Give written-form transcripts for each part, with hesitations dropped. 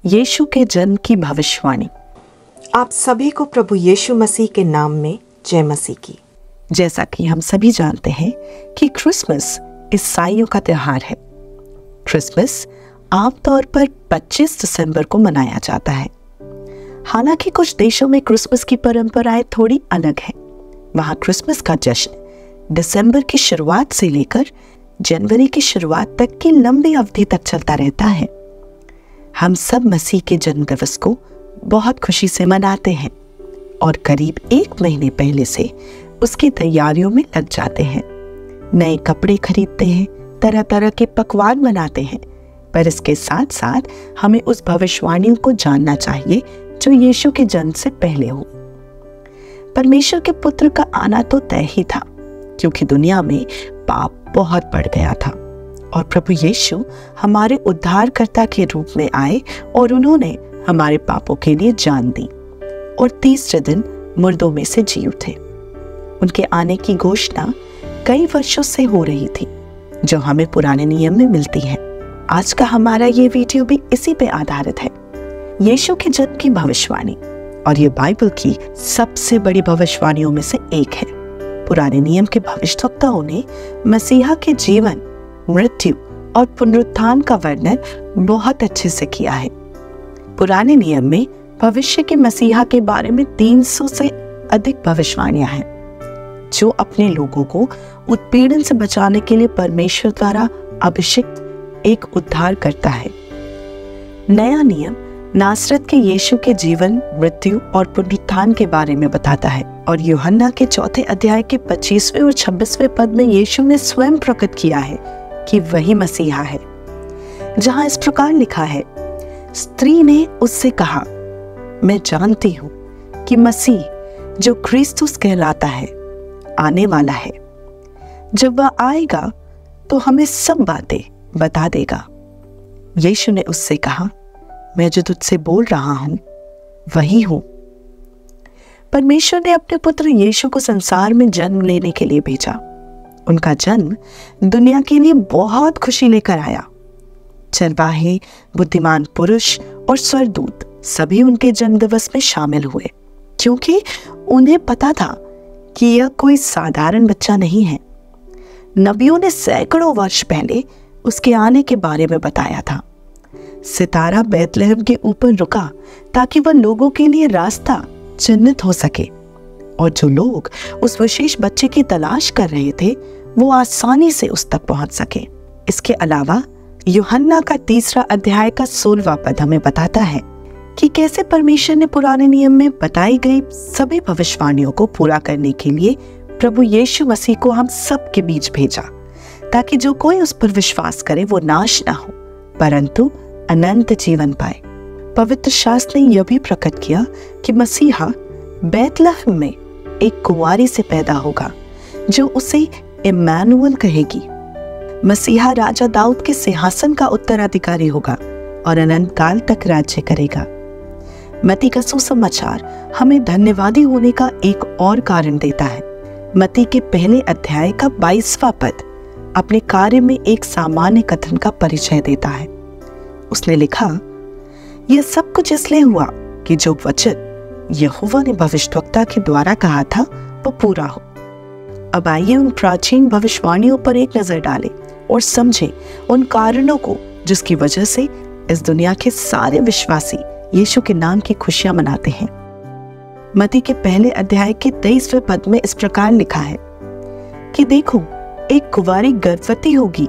यीशु के जन्म की भविष्यवाणी। आप सभी को प्रभु यीशु मसीह के नाम में जय मसीह की। जैसा कि हम सभी जानते हैं कि क्रिसमस ईसाइयों का त्योहार है। क्रिसमस आमतौर पर 25 दिसंबर को मनाया जाता है। हालांकि कुछ देशों में क्रिसमस की परंपराएं थोड़ी अलग हैं। वहां क्रिसमस का जश्न दिसंबर की शुरुआत से लेकर जनवरी की शुरुआत तक की लंबी अवधि तक चलता रहता है। हम सब मसीह के जन्म दिवस को बहुत खुशी से मनाते हैं और करीब 1 महीने पहले से उसकी तैयारियों में लग जाते हैं। नए कपड़े खरीदते हैं, तरह तरह के पकवान बनाते हैं, पर इसके साथ साथ हमें उस भविष्यवाणियों को जानना चाहिए जो यीशु के जन्म से पहले हो। परमेश्वर के पुत्र का आना तो तय ही था, क्योंकि दुनिया में पाप बहुत बढ़ गया था और प्रभु यीशु हमारे उद्धारकर्ता के रूप में आए और उन्होंने हमारे पापों के लिए जान दी और तीसरे दिन मुर्दों में से जी उठे। उनके आने की घोषणा कई वर्षों से हो रही थी, जो हमें पुराने नियम में मिलती है। आज का हमारा ये वीडियो भी इसी पे आधारित है, यीशु के जन्म की भविष्यवाणी, और ये बाइबल की सबसे बड़ी भविष्यवाणियों में से एक है। पुराने नियम के भविष्यवक्ताओं ने मसीहा के जीवन, मृत्यु और पुनरुत्थान का वर्णन बहुत अच्छे से किया है। पुराने नियम में भविष्य के मसीहा के बारे में 300 से अधिक भविष्यवाणियां हैं, जो अपने लोगों को उत्पीड़न से बचाने के लिए परमेश्वर द्वारा अभिषिक्त एक उद्धार करता है। नया नियम नासरत के यीशु के जीवन, मृत्यु और पुनरुत्थान के बारे में बताता है और यूहन्ना के 4 अध्याय के 25वें और 26वें पद में यीशु ने स्वयं प्रकट किया है कि वही मसीहा है, जहां इस प्रकार लिखा है, स्त्री ने उससे कहा, मैं जानती हूं कि मसीह जो क्रिस्तुस कहलाता है आने वाला है। जब वह आएगा तो हमें सब बातें बता देगा। यीशु ने उससे कहा, मैं जो तुझसे बोल रहा हूं वही हूं। परमेश्वर ने अपने पुत्र यीशु को संसार में जन्म लेने के लिए भेजा। उनका जन्म दुनिया के लिए बहुत खुशी लेकर आया। चरवाहे, बुद्धिमान पुरुष और स्वर्गदूत सभी उनके जन्म दिवस में शामिल हुए, क्योंकि उन्हें पता था कि यह कोई साधारण बच्चा नहीं है। नबियों ने सैकड़ों वर्ष पहले उसके आने के बारे में बताया था। सितारा बैतलहम के ऊपर रुका ताकि वह लोगों के लिए रास्ता चिन्हित हो सके, और जो लोग उस विशेष बच्चे की तलाश कर रहे थे वो आसानी से उस तक पहुंच सके। इसके अलावा यूहन्ना का 3 अध्याय का 16वां पद हमें बताता है कि कैसे परमेश्वर ने पुराने नियम में बताई गई सभी भविष्यवाणियों को पूरा करने के लिए प्रभु यीशु मसीह को हम सब के बीच भेजा, ताकि जो कोई उस पर विश्वास करे वो नाश ना हो परंतु अनंत जीवन पाए। पवित्र शास्त्र ने यह भी प्रकट किया कि मसीहा बैतलहम में एक कुंवारी से पैदा होगा, जो उसे इम्मानुएल कहेगी। मसीहा राजा दाऊद के सिंहासन का उत्तराधिकारी होगा और अनंत काल तक राज्य करेगा। मत्ती का सुसमाचार हमें धन्यवादी होने का एक और कारण देता है। मत्ती के पहले अध्याय का 22वां पद अपने कार्य में एक सामान्य कथन का परिचय देता है। उसने लिखा, यह सब कुछ इसलिए हुआ कि जो वचन यहोवा ने भविष्यवक्ता के द्वारा कहा था वो पूरा हो। अब आइए उन प्राचीन भविष्यवाणियों पर एक नजर डालें और समझें उन कारणों को जिसकी वजह से इस दुनिया के सारे विश्वासी यीशु के नाम की खुशियां मनाते हैं। मत्ती के पहले अध्याय के 23वें पद में इस प्रकार लिखा है कि देखो, एक कुंवारी गर्भवती होगी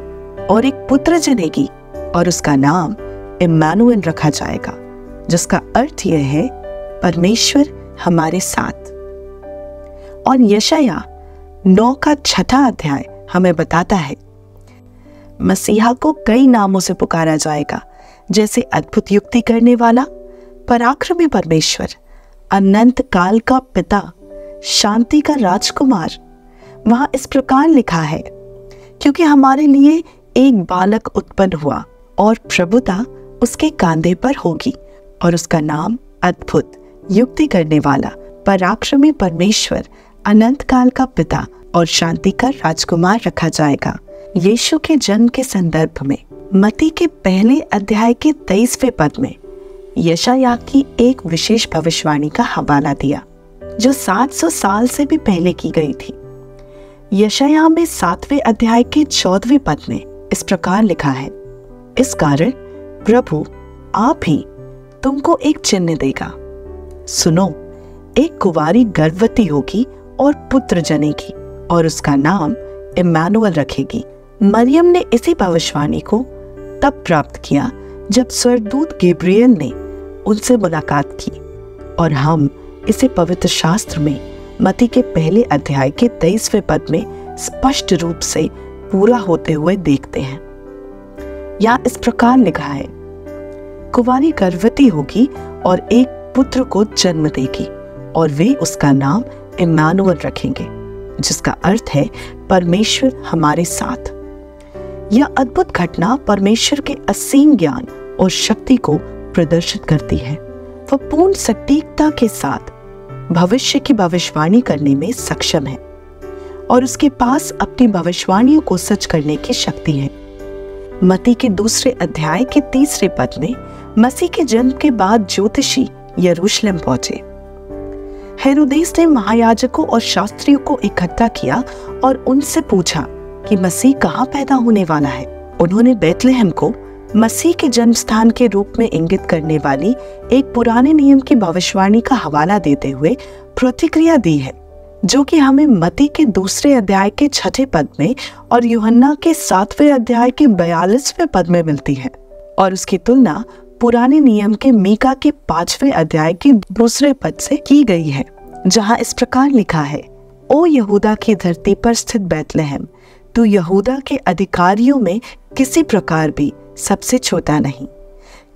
और एक पुत्र जनेगी और उसका नाम इम्मानुएल रखा जाएगा, जिसका अर्थ यह है परमेश्वर हमारे साथ। और यशायाह 9 का 6वां अध्याय हमें बताता है, मसीहा को कई नामों से पुकारा जाएगा, जैसे अद्भुत युक्ति करने वाला, पराक्रमी परमेश्वर, अनंत काल का पिता, शांति का राजकुमार। वहां इस प्रकार लिखा है, क्योंकि हमारे लिए एक बालक उत्पन्न हुआ और प्रभुता उसके कांधे पर होगी, और उसका नाम अद्भुत, युक्ति करने वाला, पराक्रमी परमेश्वर, अनंत काल का पिता और शांति का राजकुमार रखा जाएगा। यीशु के जन्म के संदर्भ में मत्ती के पहले अध्याय के 23वें पद में यशायाह की एक विशेष भविष्यवाणी का हवाला दिया जो 700 साल से भी पहले की गई थी। यशायाह में 7वें अध्याय के 14वें पद में इस प्रकार लिखा है, इस कारण प्रभु आप ही तुमको एक चिन्ह देगा। सुनो, एक कुंवारी गर्भवती होगी और पुत्र जनेगी और उसका नाम इम्मानुएल रखेगी। मरियम ने इसी भविष्यवाणी को तब प्राप्त किया जब स्वर्गदूत गैब्रिएल ने उनसे मुलाकात की, और हम इसे पवित्र शास्त्र में मत्ती के पहले अध्याय के 23वें पद में स्पष्ट रूप से पूरा होते हुए देखते हैं। यहाँ इस प्रकार लिखा है, कुंवारी गर्भवती होगी और एक पुत्र को जन्म देगी और वे उसका नाम इम्मानुएल रखेंगे, जिसका अर्थ है परमेश्वर हमारे साथ। यह अद्भुत घटना परमेश्वर के असीम ज्ञान और शक्ति को प्रदर्शित करती है। वह पूर्ण सटीकता के साथ भविष्य की भविष्यवाणी करने में सक्षम है और उसके पास अपनी भविष्यवाणियों को सच करने की शक्ति है। मत्ती के 2 अध्याय के 3 पद में मसीह के जन्म के बाद ज्योतिषी यरूशलेम पहुंचे। हेरोदेस ने महायाजकों और शास्त्रियों को इकट्ठा किया और उनसे पूछा कि मसीह कहाँ पैदा होने वाला है। उन्होंने बैतलहम को मसीह के जन्म स्थान के रूप में इंगित करने वाली एक पुराने नियम की भविष्यवाणी का हवाला देते हुए प्रतिक्रिया दी है, जो कि हमें मत्ती के 2 अध्याय के 6 पद में और यूहन्ना के 7वें अध्याय के 42वें पद में मिलती है, और उसकी तुलना पुराने नियम के मीका के 5वें अध्याय के 2 पद से की गई है, जहां इस प्रकार लिखा है, ओ यहूदा की धरती पर स्थित बैतलहम, तू यहूदा के अधिकारियों में किसी प्रकार भी सबसे छोटा नहीं,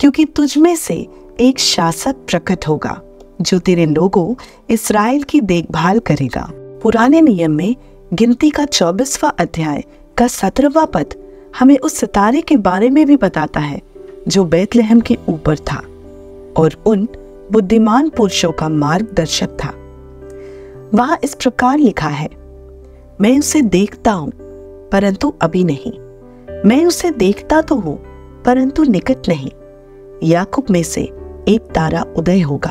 क्योंकि तुझ में से एक शासक प्रकट होगा जो तेरे लोगों इस्राएल की देखभाल करेगा। पुराने नियम में गिनती का 24वां अध्याय का 17वां पद हमें उस सितारे के बारे में भी बताता है जो बैतलहम के ऊपर था और उन बुद्धिमान पुरुषों का मार्गदर्शक था। वहां इस प्रकार लिखा है, मैं उसे देखता हूं परंतु अभी नहीं, मैं उसे देखता तो हूं परंतु निकट नहीं। याकूब में से एक तारा उदय होगा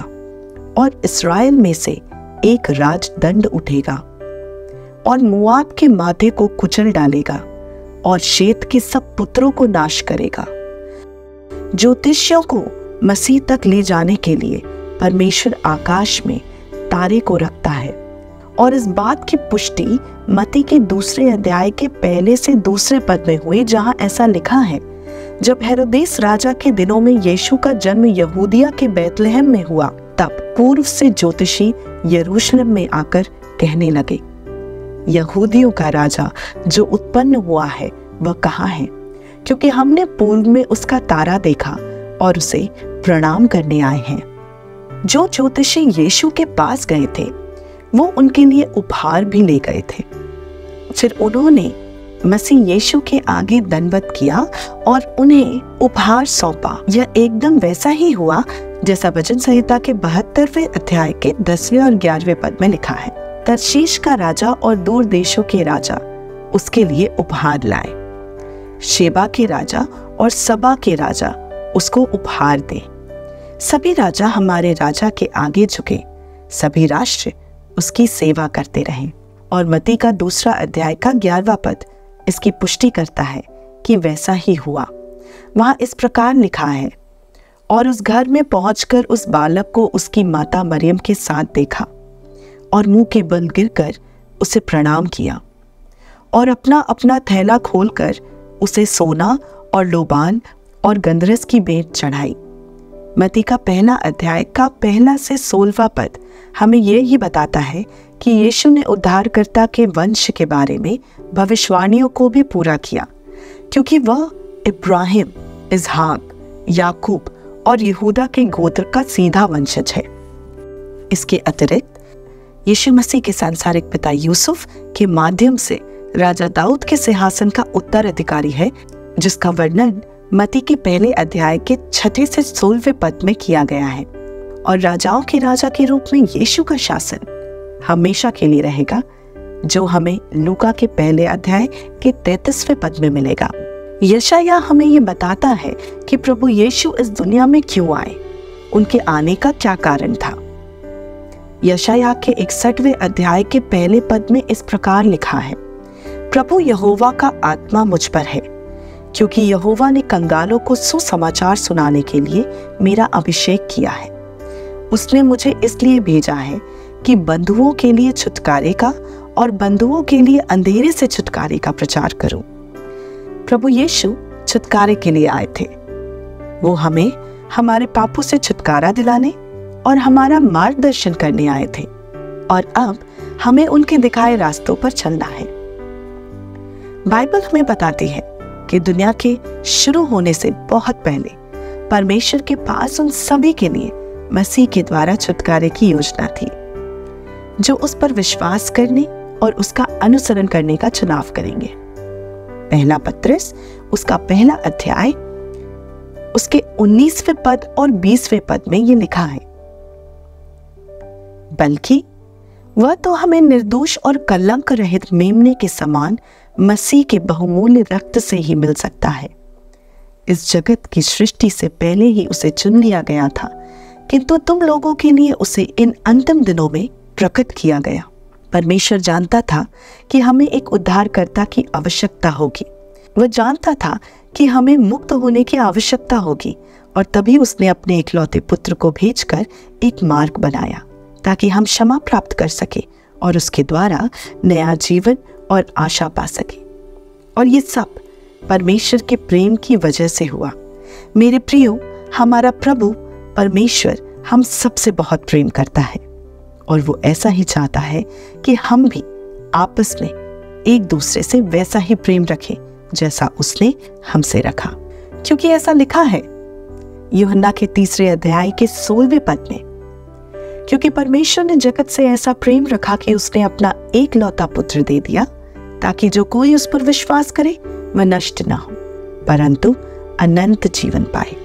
और इस्राएल में से एक राजदंड उठेगा और मोआब के माथे को कुचल डालेगा और शेत के सब पुत्रों को नाश करेगा। ज्योतिषियों को मसीह तक ले जाने के लिए परमेश्वर आकाश में तारे को रखता है, और इस बात की पुष्टि मत्ती के 2 अध्याय के 1 से 2 पद में हुई, जहां ऐसा लिखा है, जब हेरोदेस राजा के दिनों में यीशु का जन्म यहूदिया के बैतलहम में हुआ, तब पूर्व से ज्योतिषी यरूशलेम में आकर कहने लगे, यहूदियों का राजा जो उत्पन्न हुआ है वह कहाँ है, क्योंकि हमने पूर्व में उसका तारा देखा और उसे प्रणाम करने आए हैं। जो ज्योतिषी यीशु के पास गए थे वो उनके लिए उपहार भी ले गए थे। फिर उन्होंने मसीह यीशु के आगे दंडवत किया और उन्हें उपहार सौंपा। यह एकदम वैसा ही हुआ जैसा वचन संहिता के 72वें अध्याय के 10वें और 11वें पद में लिखा है। तरशीश का राजा और दूर देशों के राजा उसके लिए उपहार लाए। शेबा के राजा और सबा के राजा उसको उपहार दे। सभी राजा हमारे राजा के आगे झुके, सभी राष्ट्र उसकी सेवा करते रहे। और मत्ती का 2 अध्याय का 11वां पद इसकी पुष्टि करता है कि वैसा ही हुआ। वहां इस प्रकार लिखा है, और उस घर में पहुंचकर उस बालक को उसकी माता मरियम के साथ देखा और मुंह के बल गिरकर उसे प्रणाम किया और अपना अपना थैला खोलकर उसे सोना और लोबान और गंधरस की भेंट चढ़ाई। मत्ती का 1 अध्याय का 1 से 16वां पद हमें यह ही बताता है कि यीशु ने उद्धारकर्ता के वंश के बारे में भविष्यवाणियों को भी पूरा किया, क्योंकि वह इब्राहिम, इसहाक, याकूब और यहूदा के गोत्र का सीधा वंशज है। इसके अतिरिक्त यीशु मसीह के सांसारिक पिता यूसुफ के माध्यम से राजा दाऊद के सिंहासन का उत्तराधिकारी है, जिसका वर्णन मत्ती के 1 अध्याय के 6 से 16वें पद में किया गया है। और राजाओं के राजा के रूप में यीशु का शासन हमेशा के लिए रहेगा, जो हमें लूका के 1 अध्याय के 33वें पद में मिलेगा। यशायाह हमें ये बताता है कि प्रभु यीशु इस दुनिया में क्यों आए उनके आने का क्या कारण था। यशायाह के 61वें अध्याय के पहले पद में इस प्रकार लिखा है, प्रभु यहोवा का आत्मा मुझ पर है, क्योंकि यहोवा ने कंगालों को सुसमाचार सुनाने के लिए मेरा अभिषेक किया है। उसने मुझे इसलिए भेजा है कि बंधुओं के लिए छुटकारे का और बंधुओं के लिए अंधेरे से छुटकारे का प्रचार करूं। प्रभु यीशु छुटकारे के लिए आए थे। वो हमें हमारे पापों से छुटकारा दिलाने और हमारा मार्गदर्शन करने आए थे, और अब हमें उनके दिखाए रास्तों पर चलना है। बाइबल हमें बताती है कि दुनिया के शुरू होने से बहुत पहले परमेश्वर के पास उन सभी के लिए मसीह के द्वारा छुटकारे की योजना थी, जो उस पर विश्वास करने और उसका अनुसरण करने का चुनाव करेंगे। पहला पत्रस उसका पहला अध्याय उसके 19वें पद और 20वें पद में ये लिखा है, बल्कि वह तो हमें निर्दोष और कलंक रहित मेमने के समान मसीह के बहुमूल्य रक्त से ही मिल सकता है। इस जगत की सृष्टि से पहले ही उसे चुन लिया गया था, किंतु तुम लोगों के लिए उसे इन अंतिम दिनों में प्रकट किया गया। परमेश्वर जानता था कि हमें एक उद्धारकर्ता की आवश्यकता होगी। वह जानता था कि हमें मुक्त होने की आवश्यकता होगी, और तभी उसने अपने इकलौते पुत्र को भेजकर एक मार्ग बनाया ताकि हम क्षमा प्राप्त कर सके और उसके द्वारा नया जीवन और आशा पा सके। और ये सब परमेश्वर के प्रेम की वजह से हुआ। मेरे प्रियो, हमारा प्रभु परमेश्वर हम सबसे बहुत प्रेम करता है, और वो ऐसा ही चाहता है कि हम भी आपस में एक दूसरे से वैसा ही प्रेम रखें जैसा उसने हमसे रखा। क्योंकि ऐसा लिखा है यूहन्ना के 3 अध्याय के 16वें पद में, क्योंकि परमेश्वर ने जगत से ऐसा प्रेम रखा कि उसने अपना एकलौता पुत्र दे दिया, ताकि जो कोई उस पर विश्वास करे वह नष्ट ना हो परंतु अनंत जीवन पाए।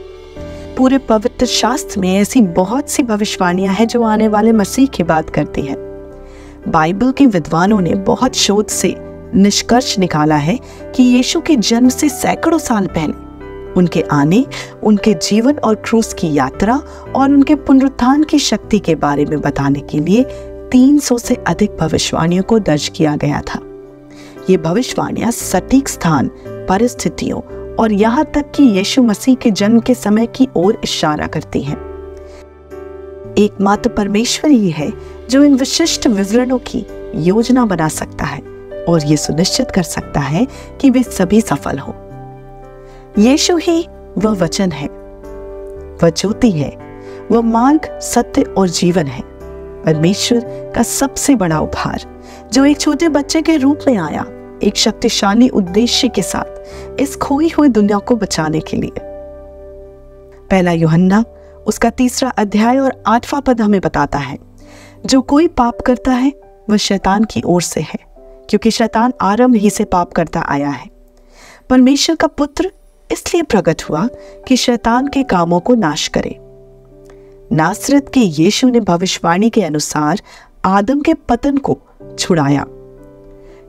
पूरे पवित्र शास्त्र में ऐसी बहुत सी भविष्यवाणियां हैं जो आने वाले मसीह की बात करती हैं। बाइबल के विद्वानों ने बहुत शोध से निष्कर्ष निकाला है कि यीशु के जन्म से सैकड़ों साल पहले उनके आने, उनके जीवन और क्रूस की यात्रा और उनके पुनरुत्थान की शक्ति के बारे में बताने के लिए 300 से अधिक भविष्यवाणियों को दर्ज किया गया था। ये भविष्यवाणियां सटीक स्थान, परिस्थितियों और यहाँ तक कि यीशु मसीह के जन्म के समय की ओर इशारा करती हैं। एकमात्र परमेश्वर ही है जो इन विशिष्ट विवरणों की योजना बना सकता है और ये सुनिश्चित कर सकता है कि वे सभी सफल हों। यीशु ही वह वचन है, वह ज्योति है, वह मार्ग, सत्य और जीवन है। परमेश्वर का सबसे बड़ा उपहार जो एक छोटे बच्चे के रूप में आया, एक शक्तिशाली उद्देश्य के साथ इस खोई हुई दुनिया को बचाने के लिए। पहला यूहन्ना उसका 3 अध्याय और 8वां पद हमें बताता है, जो कोई पाप करता है वह शैतान की ओर से है, क्योंकि शैतान आरंभ ही से पाप करता आया है। परमेश्वर का पुत्र इसलिए प्रकट हुआ कि शैतान के कामों को नाश करे। नासरत के यीशु ने भविष्यवाणी के अनुसार आदम के पतन को छुड़ाया,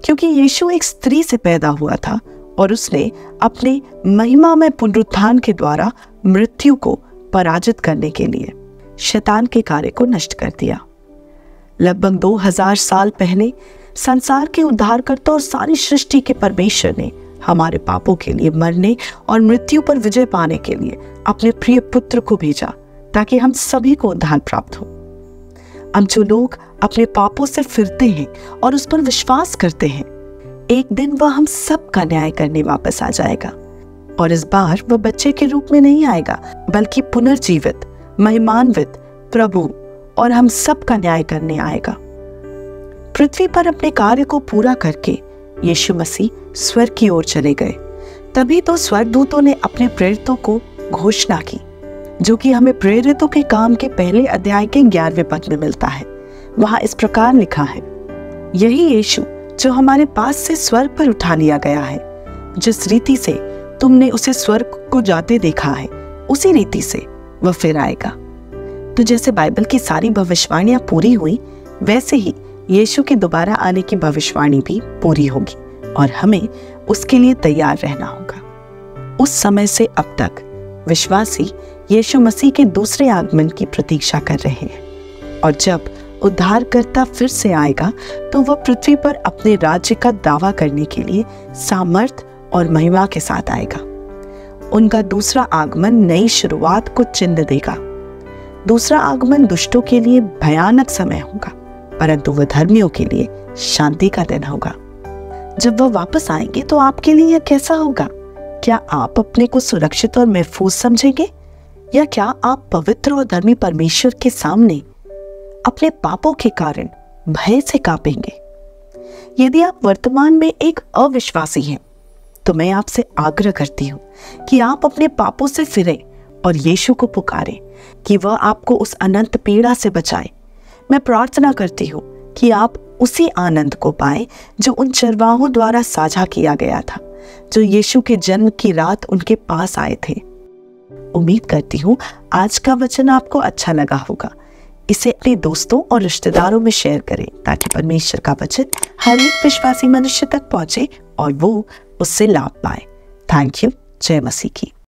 क्योंकि यीशु एक स्त्री से पैदा हुआ था और उसने अपने महिमा में पुनरुत्थान के द्वारा मृत्यु को पराजित करने के लिए शैतान के कार्य को नष्ट कर दिया। लगभग 2000 साल पहले संसार के उद्धारकर्ता और सारी सृष्टि के परमेश्वर ने हमारे पापों के लिए मरने और मृत्यु पर विजय पाने के लिए अपने प्रिय पुत्र को भेजा, ताकि हम सभी को उद्धार प्राप्त हो। अब जो लोग अपने पापों से फिरते हैं और उस पर विश्वास करते हैं, एक दिन वह हम सब का न्याय करने वापस आ जाएगा, और इस बार वह बच्चे के रूप में नहीं आएगा, बल्कि पुनर्जीवित, महिमान्वित प्रभु और हम सब का न्याय करने आएगा। पृथ्वी पर अपने कार्य को पूरा करके यीशु मसीह स्वर्ग की ओर चले गए। तभी तो स्वर्गदूतों ने अपने प्रेरितों को घोषणा की, जो कि हमें प्रेरितों के काम के पहले अध्याय के 11वें पद में मिलता है। वहां इस प्रकार लिखा है, यही यीशु जो हमारे पास से स्वर्ग पर उठा लिया गया है, जिस रीति से तुमने उसे स्वर्ग को जाते देखा है, उसी रीति से वह फिर आएगा। तो जैसे बाइबल की सारी भविष्यवाणियां पूरी हुई, वैसे ही यीशु के दोबारा आने की भविष्यवाणी भी पूरी होगी, और हमें उसके लिए तैयार रहना होगा। उस समय से अब तक विश्वासी यीशु मसीह के दूसरे आगमन की प्रतीक्षा कर रहे हैं। और जब उद्धारकर्ता फिर से आएगा तो वह पृथ्वी पर अपने राज्य का दावा करने के लिए सामर्थ और महिमा के साथ आएगा। उनका दूसरा आगमन नई शुरुआत को चिन्ह देगा। दूसरा आगमन दुष्टों के लिए भयानक समय होगा, परंतु वह धर्मियों के लिए शांति का दिन होगा। जब वह वापस आएंगे तो आपके लिए यह कैसा होगा? क्या आप अपने को सुरक्षित और महफूज समझेंगे, या क्या आप पवित्र और धर्मी परमेश्वर के सामने अपने पापों के कारण भय से कांपेंगे? यदि आप वर्तमान में एक अविश्वासी हैं, तो मैं आपसे आग्रह करती हूँ कि आप अपने पापों से फिरें और यीशु को पुकारें कि वह आपको उस अनंत पीड़ा से बचाए। मैं प्रार्थना करती हूँ कि आप उसी आनंद को पाएं जो उन चरवाहों द्वारा साझा किया गया था, जो यीशु के जन्म की रात उनके पास आए थे। उम्मीद करती हूँ आज का वचन आपको अच्छा लगा होगा। इसे अपने दोस्तों और रिश्तेदारों में शेयर करें ताकि परमेश्वर का वचन हर एक विश्वासी मनुष्य तक पहुंचे और वो उससे लाभ पाए। Thank you. जय मसीह की।